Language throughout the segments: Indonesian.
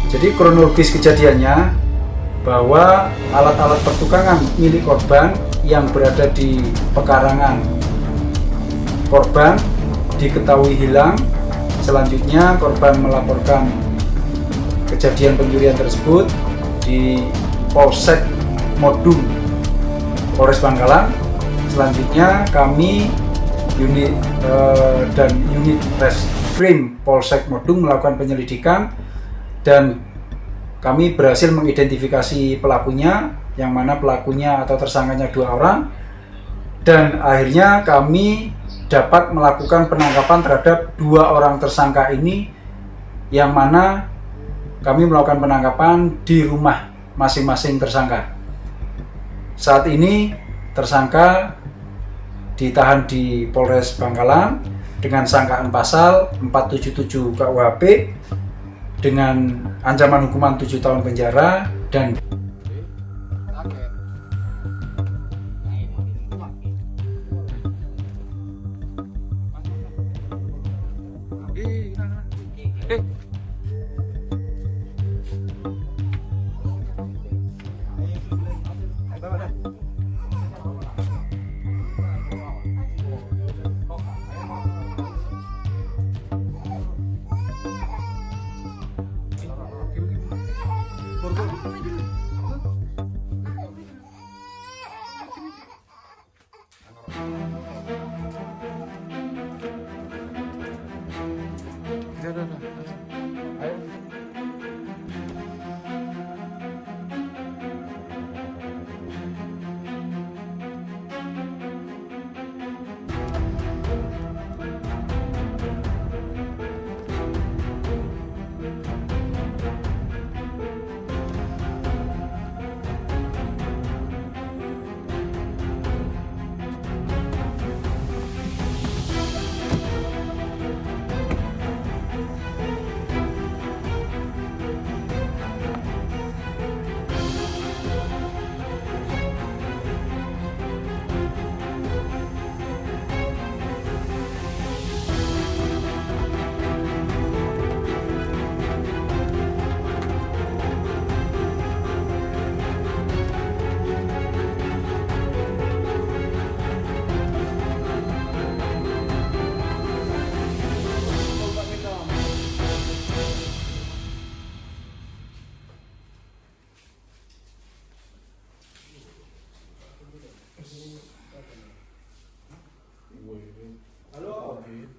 Jadi kronologis kejadiannya bahwa alat-alat pertukangan milik korban yang berada di pekarangan korban diketahui hilang. Selanjutnya korban melaporkan kejadian pencurian tersebut di Polsek Modung, Polres Bangkalan. Selanjutnya kami unit Reskrim Polsek Modung melakukan penyelidikan dan kami berhasil mengidentifikasi pelakunya, yang mana pelakunya atau tersangkanya 2 orang, dan akhirnya kami dapat melakukan penangkapan terhadap 2 orang tersangka ini, yang mana kami melakukan penangkapan di rumah masing-masing tersangka. Saat ini tersangka ditahan di Polres Bangkalan dengan sangkaan pasal 477 KUHP dengan ancaman hukuman 7 tahun penjara dan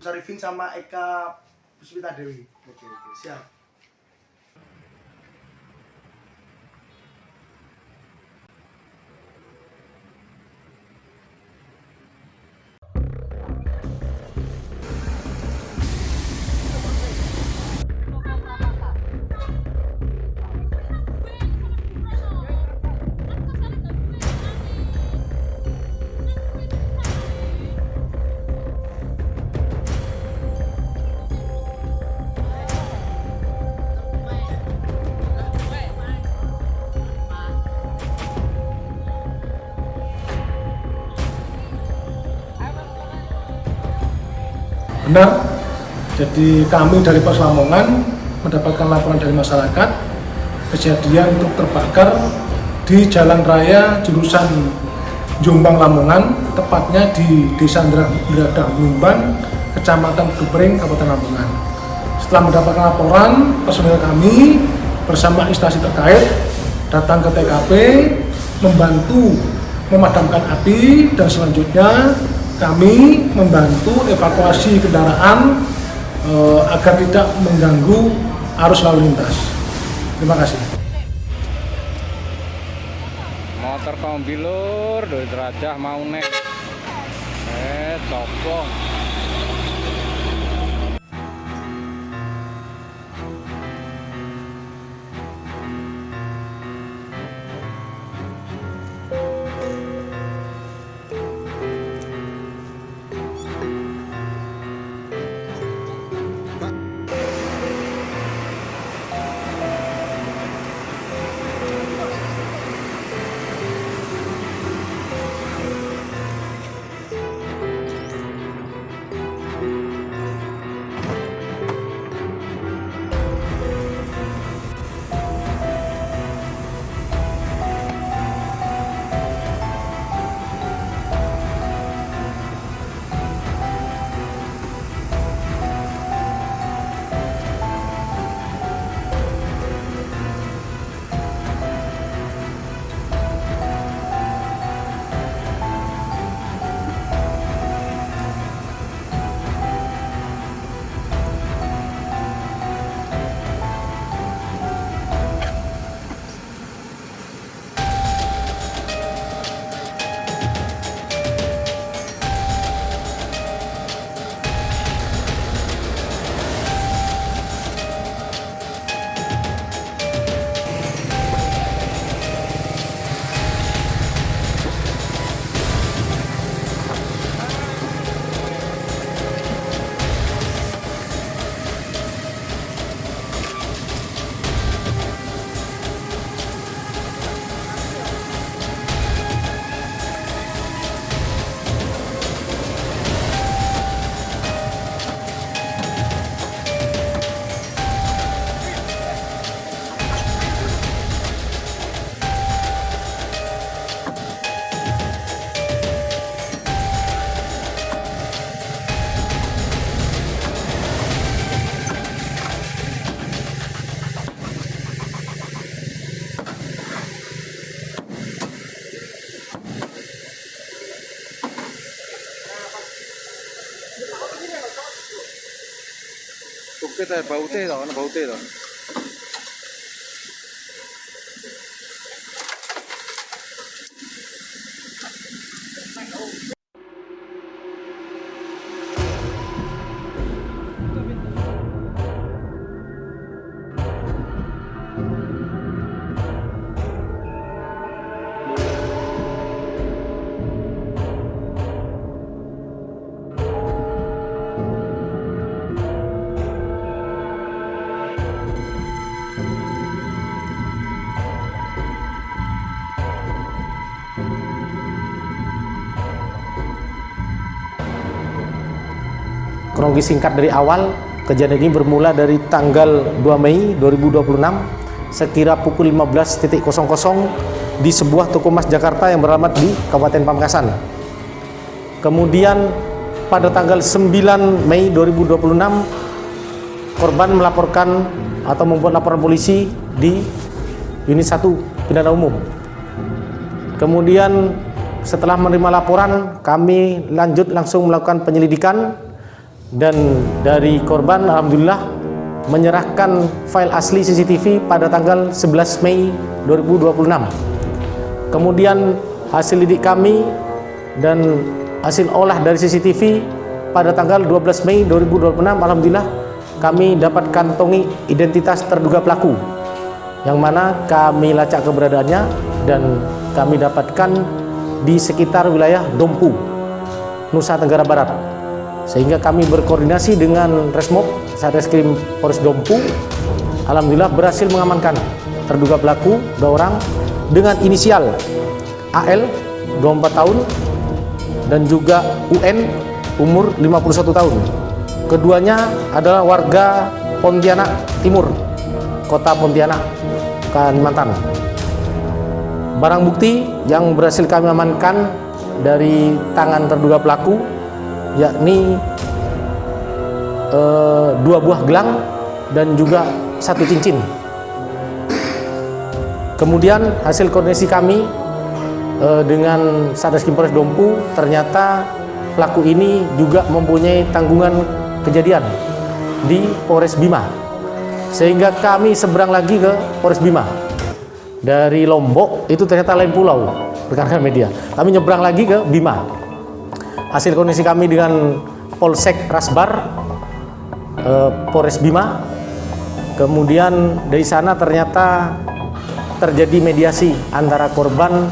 Sarifin sama Eka Puspita Dewi. Oke, siap. Benar, jadi kami dari Pos Lamongan mendapatkan laporan dari masyarakat kejadian truk terbakar di jalan raya jurusan Jombang Lamongan, tepatnya di Desa Ndradah Blumban, Kecamatan Dupering, Kabupaten Lamongan. Setelah mendapatkan laporan, personel kami bersama instansi terkait datang ke TKP, membantu memadamkan api, dan selanjutnya kami membantu evakuasi kendaraan agar tidak mengganggu arus lalu lintas. Terima kasih. Motor kombi lur, dari derajah mau nek. Copong. Bukti teh bau teh toh, bau teh toh. Kronologi singkat dari awal, kejadian ini bermula dari tanggal 2 Mei 2026 sekira pukul 15.00 di sebuah toko emas Jakarta yang beralamat di Kabupaten Pamekasan. Kemudian pada tanggal 9 Mei 2026 korban melaporkan atau membuat laporan polisi di Unit 1 Pidana Umum. Kemudian setelah menerima laporan, kami lanjut langsung melakukan penyelidikan. Dan dari korban alhamdulillah menyerahkan file asli CCTV pada tanggal 11 Mei 2026. Kemudian hasil lidik kami dan hasil olah dari CCTV pada tanggal 12 Mei 2026 alhamdulillah kami dapat kantongi identitas terduga pelaku, yang mana kami lacak keberadaannya dan kami dapatkan di sekitar wilayah Dompu, Nusa Tenggara Barat. Sehingga kami berkoordinasi dengan Resmob Satreskrim Polres Dompu, alhamdulillah berhasil mengamankan terduga pelaku 2 orang dengan inisial AL 24 tahun dan juga UN umur 51 tahun. Keduanya adalah warga Pontianak Timur, Kota Pontianak, Kalimantan. Barang bukti yang berhasil kami amankan dari tangan terduga pelaku yakni 2 buah gelang dan juga 1 cincin. Kemudian hasil koordinasi kami dengan Satreskrim Polres Dompu, ternyata pelaku ini juga mempunyai tanggungan kejadian di Polres Bima, sehingga kami seberang lagi ke Polres Bima. Dari Lombok itu ternyata lain pulau, rekan-rekan media. Kami nyebrang lagi ke Bima. Hasil koordinasi kami dengan Polsek Rasbar, Polres Bima, kemudian dari sana ternyata terjadi mediasi antara korban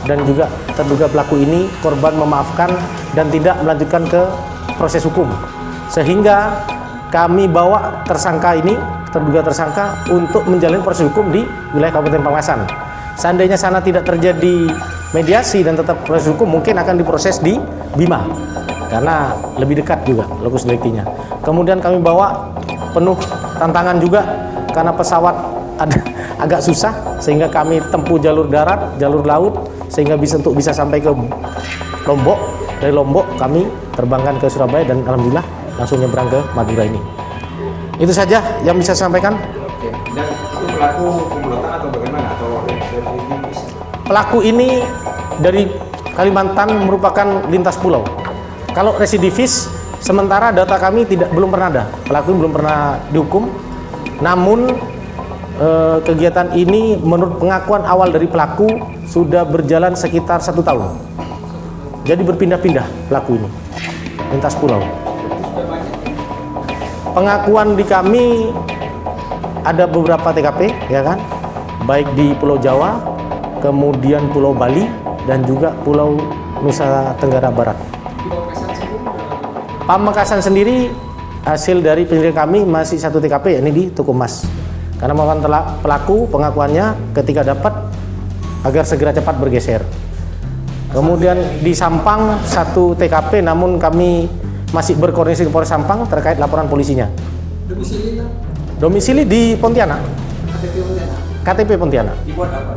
dan juga terduga pelaku ini. Korban memaafkan dan tidak melanjutkan ke proses hukum, sehingga kami bawa tersangka ini, terduga tersangka, untuk menjalani proses hukum di wilayah Kabupaten Pamekasan. Seandainya sana tidak terjadi mediasi dan tetap proses hukum, mungkin akan diproses di Bima karena lebih dekat juga lokus deliktinya. Kemudian kami bawa penuh tantangan juga karena pesawat agak susah, sehingga kami tempuh jalur darat, jalur laut, sehingga bisa sampai ke Lombok. Dari Lombok kami terbangkan ke Surabaya dan alhamdulillah langsung nyebrang ke Madura ini. Itu saja yang bisa saya sampaikan. Oke. Dan itu pelaku komplotan atau bagaimana? Atau Pelaku ini dari Kalimantan, merupakan lintas pulau. Kalau residivis, sementara data kami belum pernah ada. Pelaku ini belum pernah dihukum. Namun kegiatan ini menurut pengakuan awal dari pelaku sudah berjalan sekitar 1 tahun. Jadi berpindah-pindah pelaku ini, lintas pulau. Pengakuan di kami ada beberapa TKP, ya kan, baik di Pulau Jawa, kemudian Pulau Bali, dan juga Pulau Nusa Tenggara Barat. Pamekasan sendiri hasil dari penyelidikan kami masih 1 TKP, yakni di Toko Emas. Karena melakukan pelaku pengakuannya ketika dapat agar segera cepat bergeser. Kemudian di Sampang 1 TKP, namun kami masih berkoordinasi ke Polres Sampang terkait laporan polisinya. Domisili di Pontianak. KTP Pontianak. dibuat apa?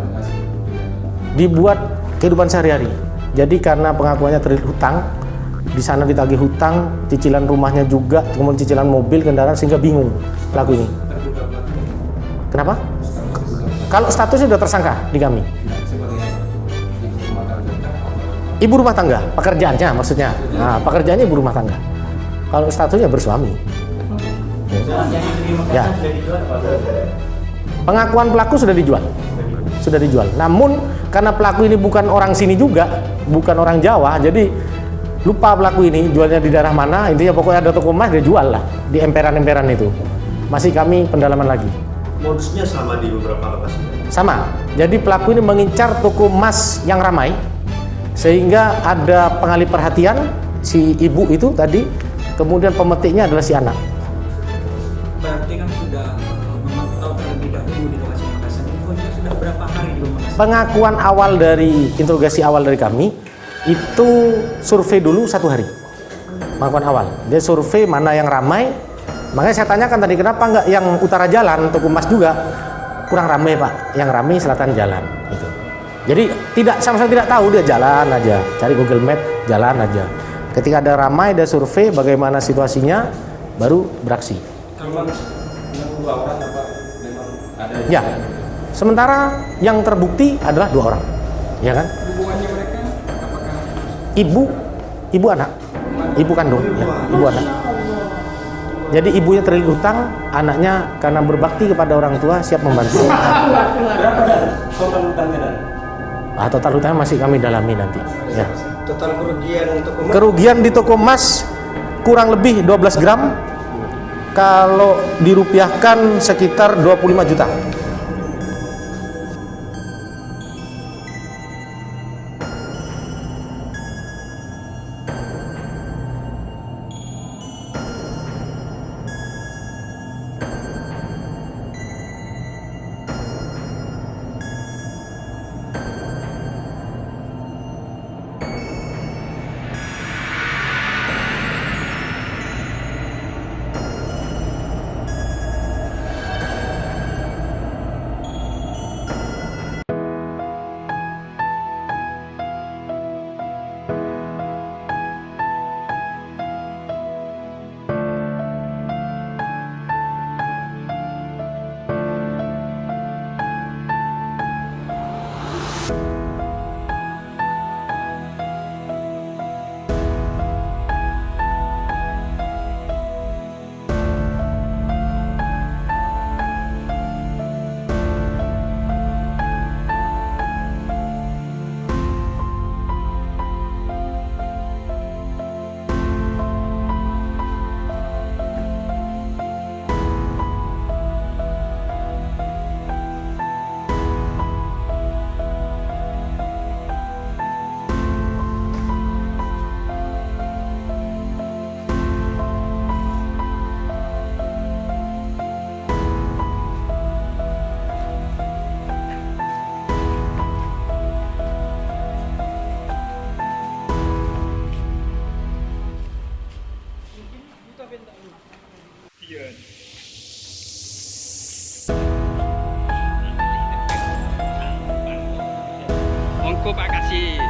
Dibuat kehidupan sehari-hari. Jadi karena pengakuannya terlilit hutang, di sana ditagih hutang, cicilan rumahnya juga, kemudian cicilan mobil, kendaraan, sehingga bingung pelaku ini. Kenapa? Kalau statusnya sudah tersangka di kami. Ibu rumah tangga, pekerjaannya maksudnya. Nah, pekerjaannya ibu rumah tangga. Kalau statusnya bersuami. Ya. Pengakuan pelaku sudah dijual. Namun karena pelaku ini bukan orang sini juga, bukan orang Jawa, jadi lupa pelaku ini jualnya di daerah mana. Intinya pokoknya ada toko emas dia jual lah di emperan-emperan itu. Masih kami pendalaman lagi. Modusnya sama di beberapa lokasi? Sama. Jadi pelaku ini mengincar toko emas yang ramai sehingga ada pengalih perhatian si ibu itu tadi, kemudian pemetiknya adalah si anak. Berarti kan sudah memantau terlebih dahulu di lokasi Makassar. Infonya sudah berapa hari di Makassar? Pengakuan awal dari interogasi awal dari kami itu survei dulu 1 hari. Pengakuan awal. Dia survei mana yang ramai. Makanya saya tanyakan tadi kenapa nggak yang utara jalan, toko emas juga kurang ramai Pak. Yang ramai selatan jalan. Gitu. Jadi sama sekali tidak tahu, dia jalan aja, cari Google Map, jalan aja. Ketika ada ramai, ada survei bagaimana situasinya, baru beraksi. Ya, sementara yang terbukti adalah 2 orang, ya kan? Hubungannya mereka apakah? Ibu anak, ibu kandung, ya, ibu anak. Jadi ibunya terlilit hutang, anaknya karena berbakti kepada orang tua siap membantu. Total hutangnya? Total hutangnya masih kami dalami nanti. Ya. Total kerugian toko emas? Kerugian di toko emas kurang lebih 12 gram. Kalau dirupiahkan sekitar 25 juta. Monggo Pak kasih